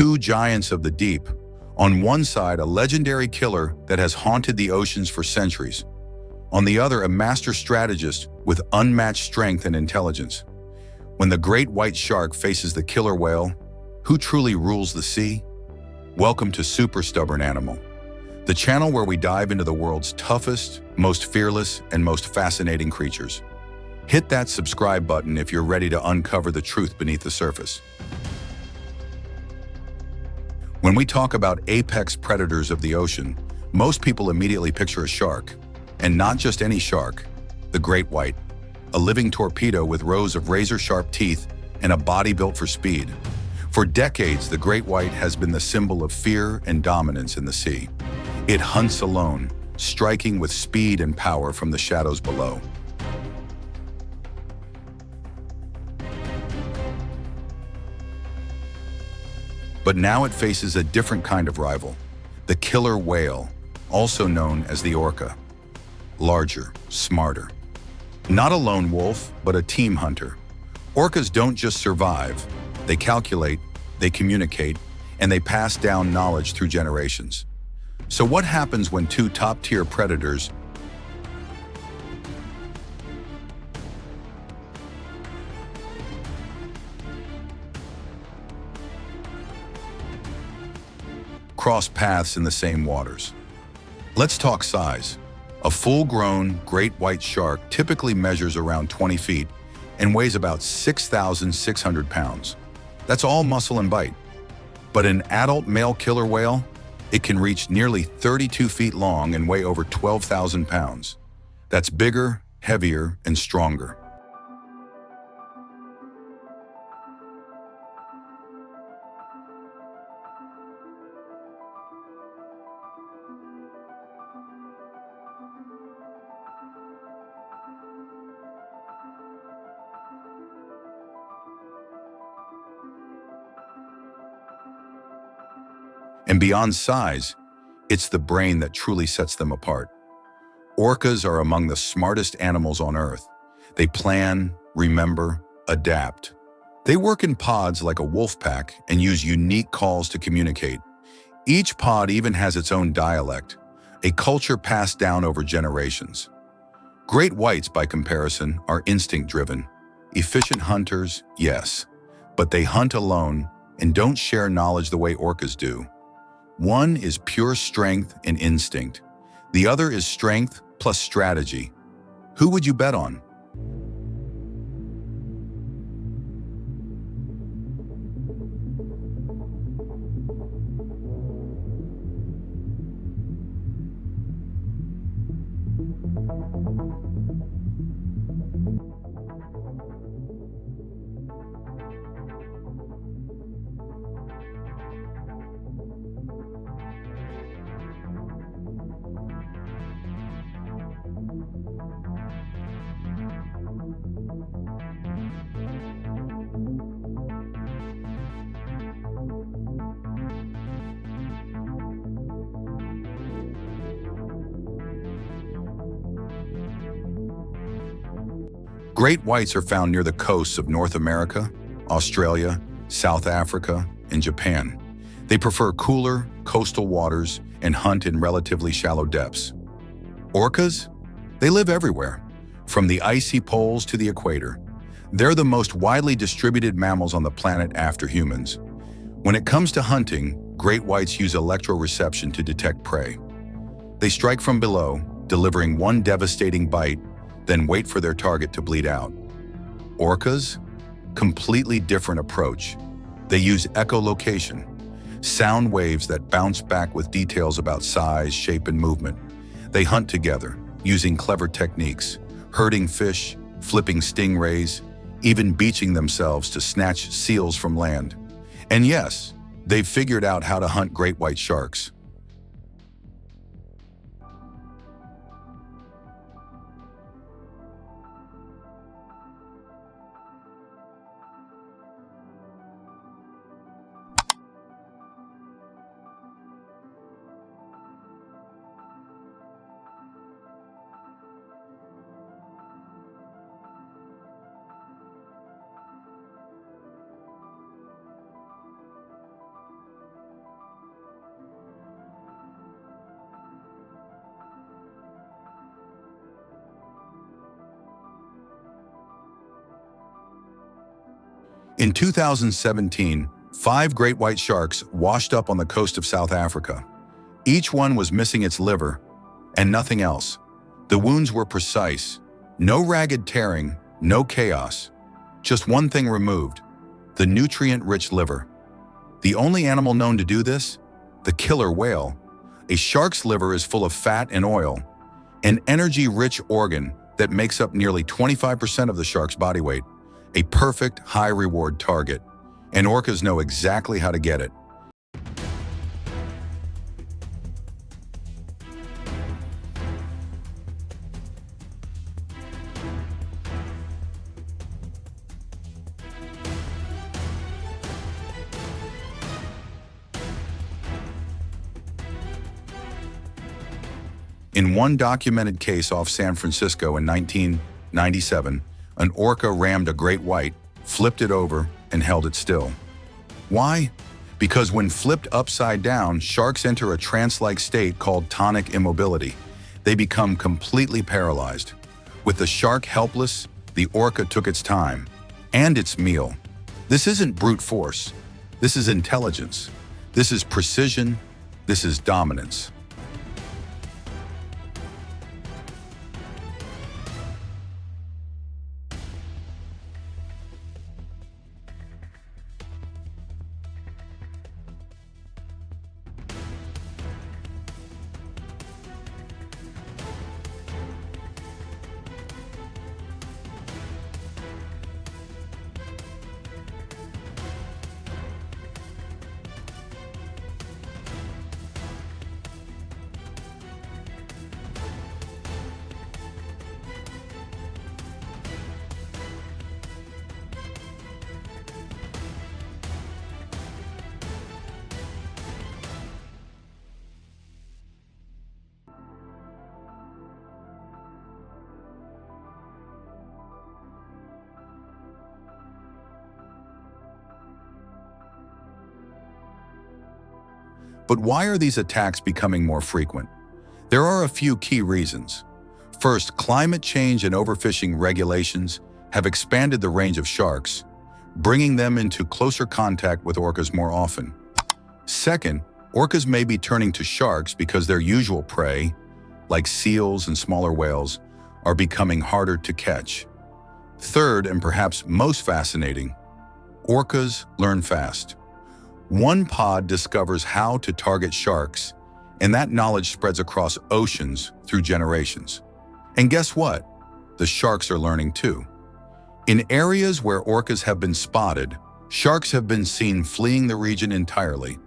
two giants of the deep. On one side, a legendary killer that has haunted the oceans for centuries. On the other, a master strategist with unmatched strength and intelligence. When the great white shark faces the killer whale, who truly rules the sea? Welcome to Super Stubborn Animal, the channel where we dive into the world's toughest, most fearless, and most fascinating creatures. Hit that subscribe button if you're ready to uncover the truth beneath the surface. When we talk about apex predators of the ocean, most people immediately picture a shark. And not just any shark, the great white, a living torpedo with rows of razor-sharp teeth and a body built for speed. For decades, the great white has been the symbol of fear and dominance in the sea. It hunts alone, striking with speed and power from the shadows below. But now it faces a different kind of rival, the killer whale, also known as the orca. Larger, smarter. Not a lone wolf, but a team hunter. Orcas don't just survive, they calculate, they communicate, and they pass down knowledge through generations. So what happens when two top-tier predators cross paths in the same waters? Let's talk size. A full-grown great white shark typically measures around 20 feet and weighs about 6,600 pounds. That's all muscle and bite. But an adult male killer whale, it can reach nearly 32 feet long and weigh over 12,000 pounds. That's bigger, heavier, and stronger. And beyond size, it's the brain that truly sets them apart. Orcas are among the smartest animals on Earth. They plan, remember, adapt. They work in pods like a wolf pack and use unique calls to communicate. Each pod even has its own dialect, a culture passed down over generations. Great whites, by comparison, are instinct-driven. Efficient hunters, yes, but they hunt alone and don't share knowledge the way orcas do. One is pure strength and instinct. The other is strength plus strategy. Who would you bet on? Great whites are found near the coasts of North America, Australia, South Africa, and Japan. They prefer cooler, coastal waters and hunt in relatively shallow depths. Orcas? They live everywhere, from the icy poles to the equator. They're the most widely distributed mammals on the planet after humans. When it comes to hunting, great whites use electroreception to detect prey. They strike from below, delivering one devastating bite, then wait for their target to bleed out. Orcas? Completely different approach. They use echolocation, sound waves that bounce back with details about size, shape, and movement. They hunt together, using clever techniques, herding fish, flipping stingrays, even beaching themselves to snatch seals from land. And yes, they've figured out how to hunt great white sharks. In 2017, 5 great white sharks washed up on the coast of South Africa. Each one was missing its liver and nothing else. The wounds were precise. No ragged tearing, no chaos. Just one thing removed: the nutrient-rich liver. The only animal known to do this? The killer whale. A shark's liver is full of fat and oil, an energy-rich organ that makes up nearly 25% of the shark's body weight. A perfect high-reward target. And orcas know exactly how to get it. In one documented case off San Francisco in 1997, an orca rammed a great white, flipped it over, and held it still. Why? Because when flipped upside down, sharks enter a trance-like state called tonic immobility. They become completely paralyzed. With the shark helpless, the orca took its time and its meal. This isn't brute force. This is intelligence. This is precision. This is dominance. But why are these attacks becoming more frequent? There are a few key reasons. First, climate change and overfishing regulations have expanded the range of sharks, bringing them into closer contact with orcas more often. Second, orcas may be turning to sharks because their usual prey, like seals and smaller whales, are becoming harder to catch. Third, and perhaps most fascinating, orcas learn fast. One pod discovers how to target sharks, and that knowledge spreads across oceans through generations. And guess what? The sharks are learning too. In areas where orcas have been spotted, sharks have been seen fleeing the region entirely,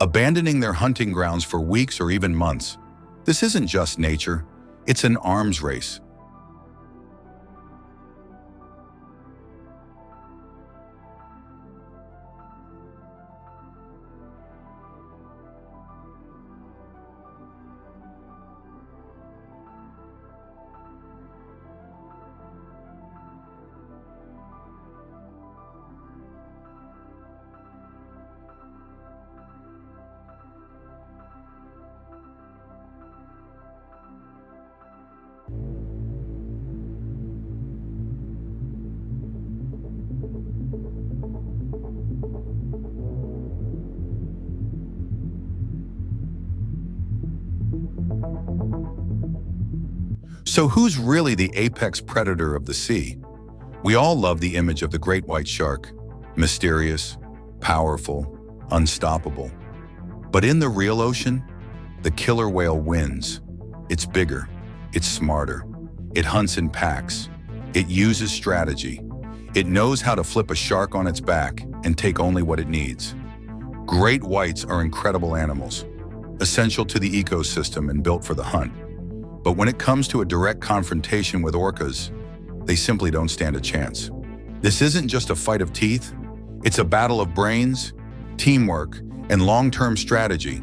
abandoning their hunting grounds for weeks or even months. This isn't just nature, it's an arms race. So who's really the apex predator of the sea? We all love the image of the great white shark, mysterious, powerful, unstoppable. But in the real ocean, the killer whale wins. It's bigger, it's smarter, it hunts in packs, it uses strategy, it knows how to flip a shark on its back and take only what it needs. Great whites are incredible animals, essential to the ecosystem and built for the hunt. But when it comes to a direct confrontation with orcas, they simply don't stand a chance. This isn't just a fight of teeth, it's a battle of brains, teamwork, and long-term strategy,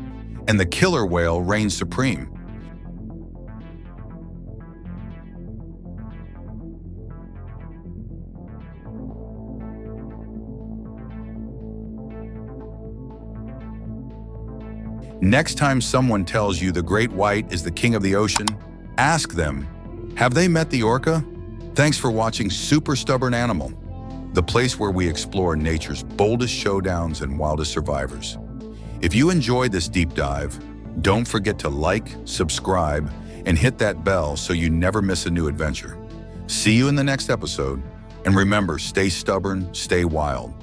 and the killer whale reigns supreme. Next time someone tells you the great white is the king of the ocean, ask them, have they met the orca? Thanks for watching Super Stubborn Animal. the place where we explore nature's boldest showdowns and wildest survivors. If you enjoyed this deep dive, don't forget to like, subscribe, and hit that bell so you never miss a new adventure. See you in the next episode, and remember, stay stubborn, stay wild,